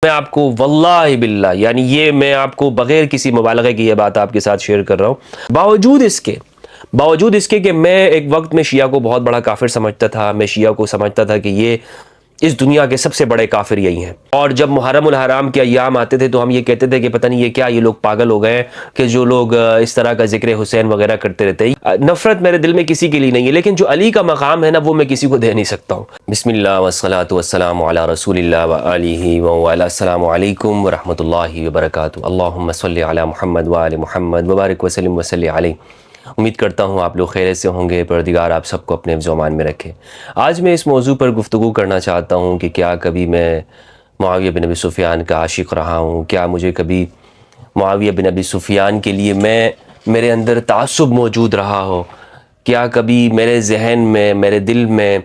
میں آپ کو واللہ باللہ یعنی یہ میں آپ کو بغیر کسی مبالغے کی یہ بات آپ کے ساتھ شیئر کر رہا ہوں، باوجود اس کے کہ میں ایک وقت میں شیعہ کو بہت بڑا کافر سمجھتا تھا، میں شیعہ کو سمجھتا تھا کہ یہ اس دنیا کے سب سے بڑے کافر یہی ہیں، اور جب محرم الحرام کے ایام آتے تھے تو ہم یہ کہتے تھے کہ پتہ نہیں یہ کیا، یہ لوگ پاگل ہو گئے ہیں کہ جو لوگ اس طرح کا ذکر حسین وغیرہ کرتے رہتے ہیں۔ نفرت میرے دل میں کسی کے لیے نہیں ہے، لیکن جو علی کا مقام ہے نا وہ میں کسی کو دے نہیں سکتا ہوں۔ بسم اللہ والصلاۃ والسلام علی رسول اللہ وآلہ وعلی السلام علیکم ورحمۃ اللہ وبرکاتہ۔ اللہم صلی علی محمد وآل محمد وبارک وسلم وصلی علیہ۔ امید کرتا ہوں آپ لوگ خیریت سے ہوں گے، پروردگار آپ سب کو اپنے حفظ و امان میں رکھے۔ آج میں اس موضوع پر گفتگو کرنا چاہتا ہوں کہ کیا کبھی میں معاویہ بن ابی سفیان کا عاشق رہا ہوں؟ کیا مجھے کبھی معاویہ بن ابی سفیان کے لیے میرے اندر تعصب موجود رہا ہو؟ کیا کبھی میرے ذہن میں، میرے دل میں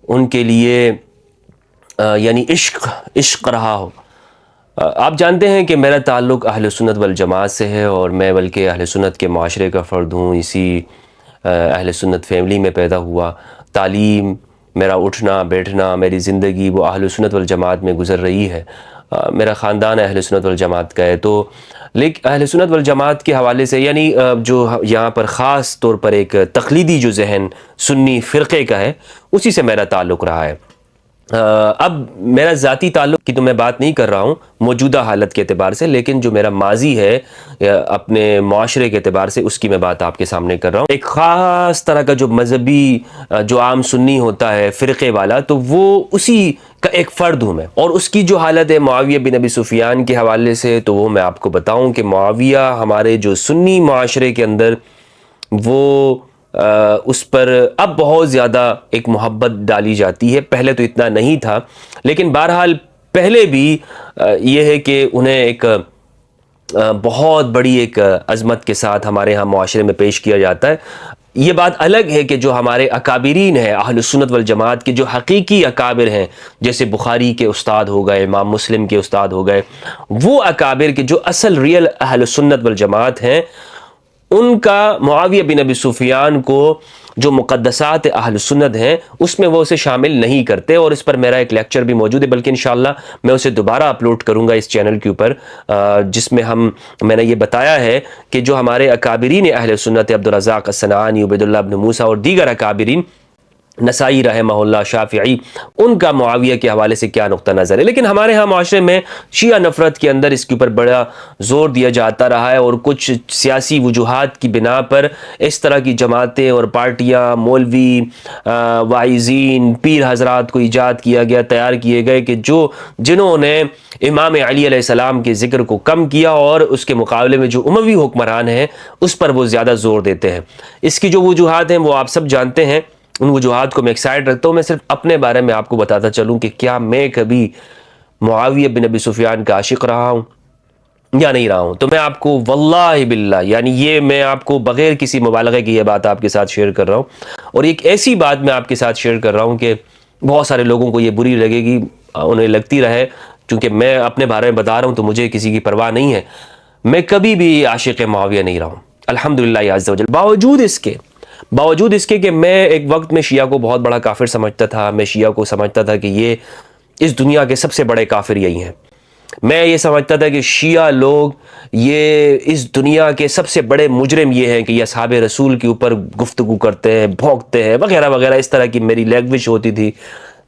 ان کے لیے یعنی عشق رہا ہو؟ آپ جانتے ہیں کہ میرا تعلق اہل سنت والجماعت سے ہے، اور میں بلکہ اہل سنت کے معاشرے کا فرد ہوں، اسی اہل سنت فیملی میں پیدا ہوا۔ تعلیم، میرا اٹھنا بیٹھنا، میری زندگی وہ اہل سنت والجماعت میں گزر رہی ہے۔ میرا خاندان اہل سنت والجماعت کا ہے، تو لیکن اہل سنت والجماعت کے حوالے سے یعنی جو یہاں پر خاص طور پر ایک تقلیدی جو ذہن سنی فرقے کا ہے، اسی سے میرا تعلق رہا ہے۔ اب میرا ذاتی تعلق کی تو میں بات نہیں کر رہا ہوں موجودہ حالت کے اعتبار سے، لیکن جو میرا ماضی ہے اپنے معاشرے کے اعتبار سے، اس کی میں بات آپ کے سامنے کر رہا ہوں۔ ایک خاص طرح کا جو مذہبی جو عام سنی ہوتا ہے فرقے والا، تو وہ اسی کا ایک فرد ہوں میں، اور اس کی جو حالت ہے معاویہ بن ابی سفیان کے حوالے سے، تو وہ میں آپ کو بتاؤں کہ معاویہ ہمارے جو سنی معاشرے کے اندر وہ اس پر اب بہت زیادہ ایک محبت ڈالی جاتی ہے۔ پہلے تو اتنا نہیں تھا، لیکن بہرحال پہلے بھی یہ ہے کہ انہیں ایک بہت بڑی ایک عظمت کے ساتھ ہمارے ہاں معاشرے میں پیش کیا جاتا ہے۔ یہ بات الگ ہے کہ جو ہمارے اکابرین ہیں اہل سنت والجماعت کے، جو حقیقی اکابر ہیں، جیسے بخاری کے استاد ہو گئے، امام مسلم کے استاد ہو گئے، وہ اکابر کے جو اصل ریئل اہل سنت والجماعت ہیں، ان کا معاویہ بن ابی سفیان کو جو مقدسات اہل سنت ہیں اس میں وہ اسے شامل نہیں کرتے، اور اس پر میرا ایک لیکچر بھی موجود ہے، بلکہ انشاءاللہ میں اسے دوبارہ اپلوڈ کروں گا اس چینل کے اوپر، جس میں میں نے یہ بتایا ہے کہ جو ہمارے اکابرین اہل سنت عبدالرزاق الصنعانی، عبید اللہ بن موسیٰ اور دیگر اکابرین، نسائی رحمہ اللہ، شافعی، ان کا معاویہ کے حوالے سے کیا نقطہ نظر ہے۔ لیکن ہمارے ہاں معاشرے میں شیعہ نفرت کے اندر اس کے اوپر بڑا زور دیا جاتا رہا ہے، اور کچھ سیاسی وجوہات کی بنا پر اس طرح کی جماعتیں اور پارٹیاں، مولوی، واعظین، پیر حضرات کو ایجاد کیا گیا، تیار کیے گئے کہ جنہوں نے امام علی علیہ السلام کے ذکر کو کم کیا، اور اس کے مقابلے میں جو اموی حکمران ہیں اس پر وہ زیادہ زور دیتے ہیں۔ اس کی جو وجوہات ہیں وہ آپ سب جانتے ہیں، ان وجوہات کو میں ایک سائڈ رکھتا ہوں۔ میں صرف اپنے بارے میں آپ کو بتاتا چلوں کہ کیا میں کبھی معاویہ بن ابی سفیان کا عاشق رہا ہوں یا نہیں رہا ہوں؟ تو میں آپ کو واللہ باللہ یعنی یہ میں آپ کو بغیر کسی مبالغے کی یہ بات آپ کے ساتھ شیئر کر رہا ہوں، اور ایک ایسی بات میں آپ کے ساتھ شیئر کر رہا ہوں کہ بہت سارے لوگوں کو یہ بری لگے گی، انہیں لگتی رہے، چونکہ میں اپنے بارے میں بتا رہا ہوں تو مجھے کسی کی پرواہ نہیں ہے۔ میں کبھی بھی عاشق معاویہ نہیں رہا ہوں الحمدللہ عز و جل، باوجود اس کے کہ میں ایک وقت میں شیعہ کو بہت بڑا کافر سمجھتا تھا، میں شیعہ کو سمجھتا تھا کہ یہ اس دنیا کے سب سے بڑے کافر یہی ہیں۔ میں یہ سمجھتا تھا کہ شیعہ لوگ یہ اس دنیا کے سب سے بڑے مجرم یہ ہیں کہ یہ اصحاب رسول کے اوپر گفتگو کرتے ہیں، بھونکتے ہیں وغیرہ وغیرہ، اس طرح کی میری لینگویج ہوتی تھی،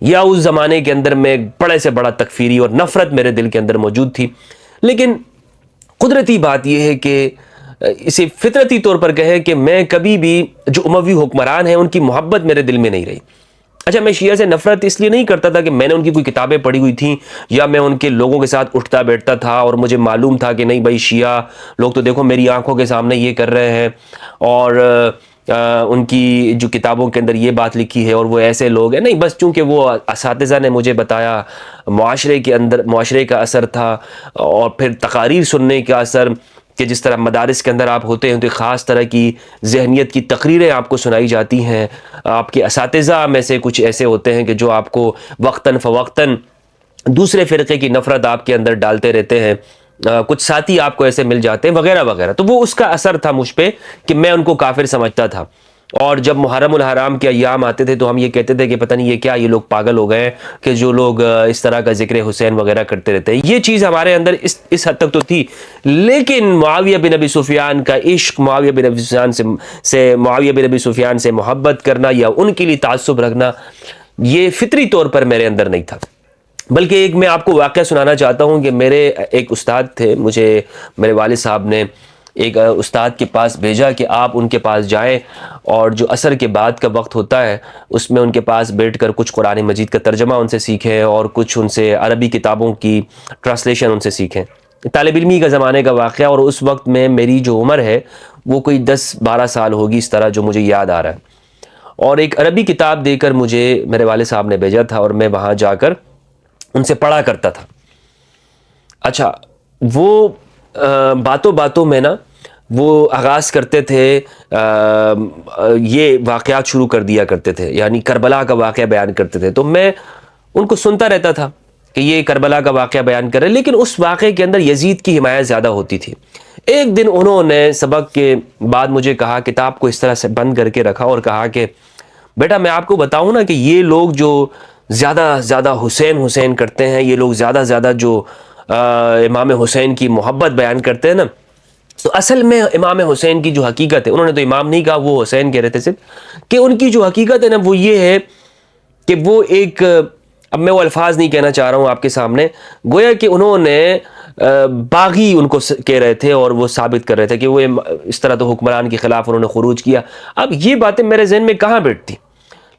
یا اس زمانے کے اندر میں ایک بڑے سے بڑا تکفیری اور نفرت میرے دل کے اندر موجود تھی۔ لیکن قدرتی بات یہ ہے کہ اسے فطرتی طور پر کہے کہ میں کبھی بھی جو اموی حکمران ہیں ان کی محبت میرے دل میں نہیں رہی۔ اچھا، میں شیعہ سے نفرت اس لیے نہیں کرتا تھا کہ میں نے ان کی کوئی کتابیں پڑھی ہوئی تھیں، یا میں ان کے لوگوں کے ساتھ اٹھتا بیٹھتا تھا اور مجھے معلوم تھا کہ نہیں بھائی شیعہ لوگ تو دیکھو میری آنکھوں کے سامنے یہ کر رہے ہیں، اور ان کی جو کتابوں کے اندر یہ بات لکھی ہے اور وہ ایسے لوگ ہیں۔ نہیں، بس چونکہ وہ اساتذہ نے مجھے بتایا، معاشرے کے اندر معاشرے کا اثر تھا، اور پھر تقاریر سننے کا اثر، کہ جس طرح مدارس کے اندر آپ ہوتے ہیں تو ایک خاص طرح کی ذہنیت کی تقریریں آپ کو سنائی جاتی ہیں۔ آپ کے اساتذہ میں سے کچھ ایسے ہوتے ہیں کہ جو آپ کو وقتاً فوقتاً دوسرے فرقے کی نفرت آپ کے اندر ڈالتے رہتے ہیں، کچھ ساتھی آپ کو ایسے مل جاتے ہیں وغیرہ وغیرہ، تو وہ اس کا اثر تھا مجھ پہ کہ میں ان کو کافر سمجھتا تھا۔ اور جب محرم الحرام کے ایام آتے تھے تو ہم یہ کہتے تھے کہ پتہ نہیں یہ کیا، یہ لوگ پاگل ہو گئے ہیں کہ جو لوگ اس طرح کا ذکر حسین وغیرہ کرتے رہتے ہیں. یہ چیز ہمارے اندر اس حد تک تو تھی. لیکن معاویہ بن ابی سفیان کا عشق، معاویہ بن ابی سفیان سے محبت کرنا یا ان کے لیے تعصب رکھنا، یہ فطری طور پر میرے اندر نہیں تھا. بلکہ ایک میں آپ کو واقعہ سنانا چاہتا ہوں کہ میرے ایک استاد تھے، مجھے میرے والد صاحب نے ایک استاد کے پاس بھیجا کہ آپ ان کے پاس جائیں اور جو عصر کے بعد کا وقت ہوتا ہے اس میں ان کے پاس بیٹھ کر کچھ قرآن مجید کا ترجمہ ان سے سیکھیں اور کچھ ان سے عربی کتابوں کی ٹرانسلیشن ان سے سیکھیں. طالب علمی کا زمانے کا واقعہ، اور اس وقت میں میری جو عمر ہے وہ کوئی 10-12 سال ہوگی اس طرح، جو مجھے یاد آ رہا ہے. اور ایک عربی کتاب دے کر مجھے میرے والد صاحب نے بھیجا تھا اور میں وہاں جا کر ان سے پڑھا کرتا تھا. اچھا، وہ باتوں باتوں میں نا وہ آغاز کرتے تھے، یہ واقعات شروع کر دیا کرتے تھے، یعنی کربلا کا واقعہ بیان کرتے تھے. تو میں ان کو سنتا رہتا تھا کہ یہ کربلا کا واقعہ بیان کر رہے، لیکن اس واقعے کے اندر یزید کی حمایت زیادہ ہوتی تھی. ایک دن انہوں نے سبق کے بعد مجھے کہا، کتاب کو اس طرح سے بند کر کے رکھا اور کہا کہ بیٹا میں آپ کو بتاؤں نا کہ یہ لوگ جو زیادہ حسین کرتے ہیں، یہ لوگ زیادہ جو امام حسین کی محبت بیان کرتے ہیں نا، تو اصل میں امام حسین کی جو حقیقت ہے، انہوں نے تو امام نہیں کہا، وہ حسین کہہ رہے تھے صرف، کہ ان کی جو حقیقت ہے نا وہ یہ ہے کہ وہ ایک، اب میں وہ الفاظ نہیں کہنا چاہ رہا ہوں آپ کے سامنے، گویا کہ انہوں نے باغی ان کو کہہ رہے تھے اور وہ ثابت کر رہے تھے کہ وہ اس طرح تو حکمران کے خلاف انہوں نے خروج کیا. اب یہ باتیں میرے ذہن میں کہاں بیٹھتی،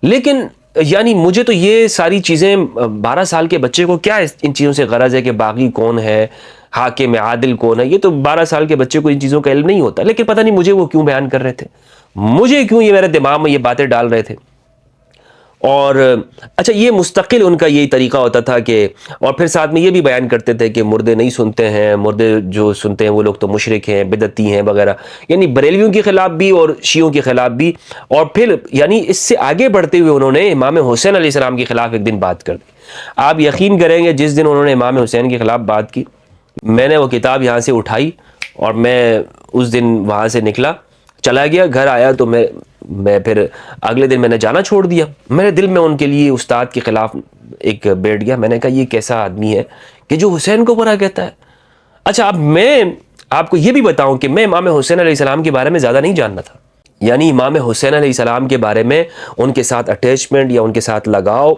لیکن یعنی مجھے تو یہ ساری چیزیں، 12 سال کے بچے کو کیا ان چیزوں سے غرض ہے کہ باغی کون ہے، حاکم عادل کون ہے؟ یہ تو 12 سال کے بچے کو ان چیزوں کا علم نہیں ہوتا. لیکن پتہ نہیں مجھے وہ کیوں بیان کر رہے تھے، مجھے کیوں یہ میرے دماغ میں یہ باتیں ڈال رہے تھے. اور اچھا، یہ مستقل ان کا یہی طریقہ ہوتا تھا کہ، اور پھر ساتھ میں یہ بھی بیان کرتے تھے کہ مردے نہیں سنتے ہیں، مردے جو سنتے ہیں وہ لوگ تو مشرک ہیں، بدعتی ہیں وغیرہ، یعنی بریلویوں کے خلاف بھی اور شیعوں کے خلاف بھی. اور پھر یعنی اس سے آگے بڑھتے ہوئے انہوں نے امام حسین علیہ السلام کے خلاف ایک دن بات کر دی. آپ یقین کریں گے، جس دن انہوں نے امام حسین کے خلاف بات کی، میں نے وہ کتاب یہاں سے اٹھائی اور میں اس دن وہاں سے نکلا، چلا گیا، گھر آیا تو میں پھر اگلے دن میں نے جانا چھوڑ دیا. میرے دل میں ان کے لیے استاد کے خلاف ایک بیٹھ گیا. میں نے کہا یہ کیسا آدمی ہے کہ جو حسین کو برا کہتا ہے. اچھا، اب میں آپ کو یہ بھی بتاؤں کہ میں امام حسین علیہ السلام کے بارے میں زیادہ نہیں جاننا تھا. یعنی امام حسین علیہ السلام کے بارے میں ان کے ساتھ اٹیچمنٹ یا ان کے ساتھ لگاؤ،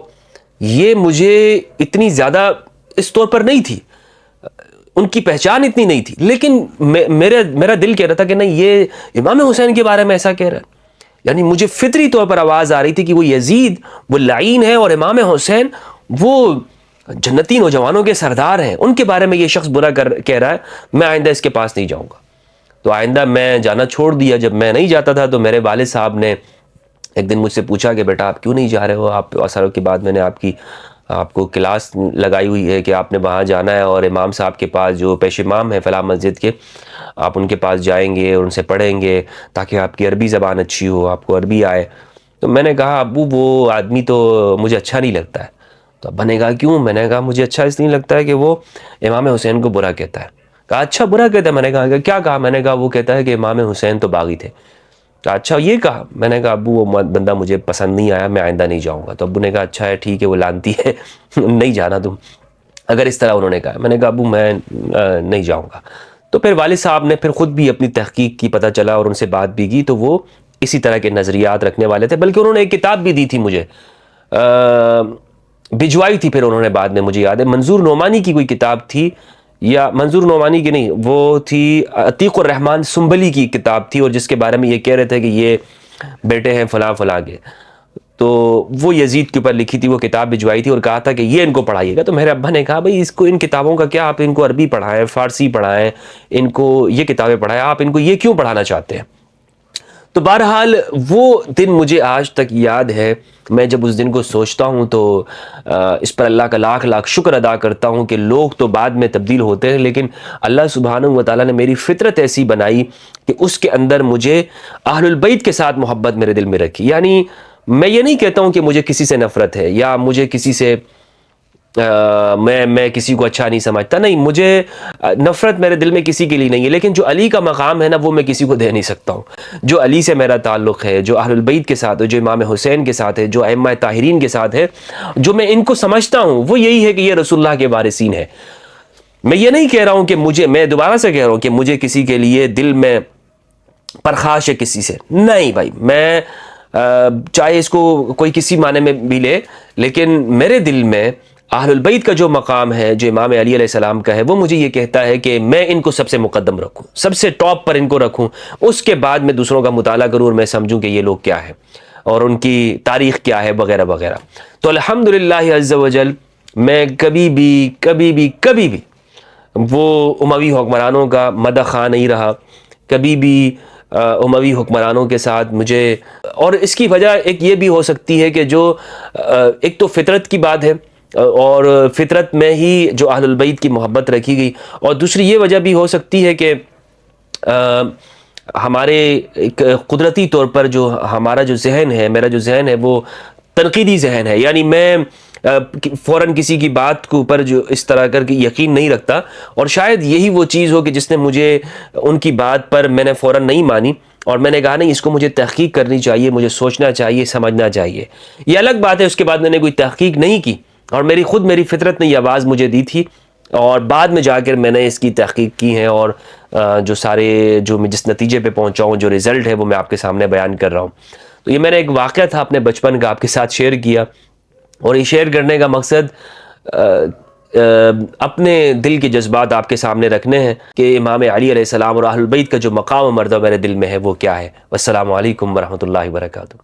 یہ مجھے اتنی زیادہ اس طور پر نہیں تھی، ان کی پہچان اتنی نہیں تھی. لیکن میرا دل کہہ رہا تھا کہ نہیں، یہ امام حسین کے بارے میں ایسا کہہ رہا ہے. یعنی مجھے فطری طور پر آواز آ رہی تھی کہ وہ یزید وہ لعین ہے اور امام حسین وہ جنتی نوجوانوں کے سردار ہیں، ان کے بارے میں یہ شخص برا کہہ رہا ہے، میں آئندہ اس کے پاس نہیں جاؤں گا. تو آئندہ میں جانا چھوڑ دیا. جب میں نہیں جاتا تھا تو میرے والد صاحب نے ایک دن مجھ سے پوچھا کہ بیٹا آپ کیوں نہیں جا رہے ہو؟ آپ اثر کے بعد میں نے آپ کو کلاس لگائی ہوئی ہے کہ آپ نے وہاں جانا ہے اور امام صاحب کے پاس جو پیش امام ہے فلاں مسجد کے، آپ ان کے پاس جائیں گے اور ان سے پڑھیں گے تاکہ آپ کی عربی زبان اچھی ہو، آپ کو عربی آئے. تو میں نے کہا ابو وہ آدمی تو مجھے اچھا نہیں لگتا ہے. تو ابا نے کہا کیوں؟ میں نے کہا مجھے اچھا اس لیے لگتا ہے کہ وہ امام حسین کو برا کہتا ہے. کہا اچھا برا کہتا ہے؟ میں نے کہا کیا کہا؟ میں نے کہا وہ کہتا ہے کہ امام حسین تو باغی تھے. کہا اچھا یہ کہا؟ میں نے کہا ابو وہ بندہ مجھے پسند نہیں آیا، میں آئندہ نہیں جاؤں گا. تو ابو نے کہا اچھا ہے ٹھیک ہے، وہ لانتی ہے نہیں جانا تم، اگر اس طرح انہوں نے کہا. میں نے کہا ابو میں نہیں جاؤں گا. تو پھر والد صاحب نے پھر خود بھی اپنی تحقیق کی، پتہ چلا اور ان سے بات بھی کی، تو وہ اسی طرح کے نظریات رکھنے والے تھے. بلکہ انہوں نے ایک کتاب بھی دی تھی مجھے، بھجوائی تھی پھر انہوں نے بعد میں، مجھے یاد ہے منظور نعمانی کی کوئی کتاب تھی، یا منظور نعمانی کی نہیں، وہ تھی عتیق الرحمن سنبلی کی کتاب تھی، اور جس کے بارے میں یہ کہہ رہے تھے کہ یہ بیٹے ہیں فلاں فلاں کے. تو وہ یزید کے اوپر لکھی تھی، وہ کتاب بھجوائی تھی اور کہا تھا کہ یہ ان کو پڑھائیے گا. تو میرے ابا نے کہا بھائی اس کو ان کتابوں کا کیا، آپ ان کو عربی پڑھائیں، فارسی پڑھائیں، ان کو یہ کتابیں پڑھائیں، آپ ان کو یہ کیوں پڑھانا چاہتے ہیں؟ تو بہرحال وہ دن مجھے آج تک یاد ہے. میں جب اس دن کو سوچتا ہوں تو اس پر اللہ کا لاکھ لاکھ شکر ادا کرتا ہوں کہ لوگ تو بعد میں تبدیل ہوتے ہیں، لیکن اللہ سبحانہ و تعالیٰ نے میری فطرت ایسی بنائی کہ اس کے اندر مجھے اہل البیت کے ساتھ محبت میرے دل میں رکھی. یعنی میں یہ نہیں کہتا ہوں کہ مجھے کسی سے نفرت ہے یا مجھے کسی سے میں کسی کو اچھا نہیں سمجھتا، نہیں، مجھے نفرت میرے دل میں کسی کے لیے نہیں ہے، لیکن جو علی کا مقام ہے نا وہ میں کسی کو دے نہیں سکتا ہوں۔ جو علی سے میرا تعلق ہے، جو اہل البیت کے ساتھ ہے، جو امام حسین کے ساتھ ہے، جو ائمہ طاہرین کے ساتھ ہے، جو میں ان کو سمجھتا ہوں وہ یہی ہے کہ یہ رسول اللہ کے وارثین ہیں۔ میں یہ نہیں کہہ رہا ہوں کہ میں دوبارہ سے کہہ رہا ہوں کہ مجھے کسی کے لیے دل میں پرخاش ہے کسی سے، نہیں بھائی، میں چاہے اس کو کوئی کسی معنی میں بھی لے، لیکن میرے دل میں اہل البیت کا جو مقام ہے، جو امام علی علیہ السلام کا ہے، وہ مجھے یہ کہتا ہے کہ میں ان کو سب سے مقدم رکھوں، سب سے ٹاپ پر ان کو رکھوں، اس کے بعد میں دوسروں کا مطالعہ کروں اور میں سمجھوں کہ یہ لوگ کیا ہے اور ان کی تاریخ کیا ہے وغیرہ وغیرہ۔ تو الحمدللہ عز وجل میں کبھی بھی وہ اموی حکمرانوں کا مدح خواہ نہیں رہا، کبھی بھی اموی حکمرانوں کے ساتھ مجھے، اور اس کی وجہ ایک یہ بھی ہو سکتی ہے کہ جو ایک تو فطرت کی بات ہے، اور فطرت میں ہی جو اہل البیت کی محبت رکھی گئی، اور دوسری یہ وجہ بھی ہو سکتی ہے کہ ہمارے ایک قدرتی طور پر جو ہمارا جو ذہن ہے، میرا جو ذہن ہے وہ تنقیدی ذہن ہے، یعنی میں فوراً کسی کی بات کے اوپر جو اس طرح کر کے یقین نہیں رکھتا، اور شاید یہی وہ چیز ہو کہ جس نے مجھے ان کی بات پر میں نے فوراً نہیں مانی، اور میں نے کہا نہیں، اس کو مجھے تحقیق کرنی چاہیے، مجھے سوچنا چاہیے، سمجھنا چاہیے۔ یہ الگ بات ہے، اس کے بعد میں نے کوئی تحقیق نہیں کی، اور میری فطرت نے یہ آواز مجھے دی تھی، اور بعد میں جا کر میں نے اس کی تحقیق کی ہے، اور جو میں جس نتیجے پہ پہنچا ہوں، جو رزلٹ ہے وہ میں آپ کے سامنے بیان کر رہا ہوں۔ تو یہ میں نے ایک واقعہ تھا اپنے بچپن کا آپ کے ساتھ شیئر کیا، اور یہ شیئر کرنے کا مقصد اپنے دل کے جذبات آپ کے سامنے رکھنے ہیں کہ امام علی علیہ السلام اور اہل البیت کا جو مقام و مرتبہ میرے دل میں ہے وہ کیا ہے۔ والسلام علیکم ورحمۃ اللہ وبرکاتہ۔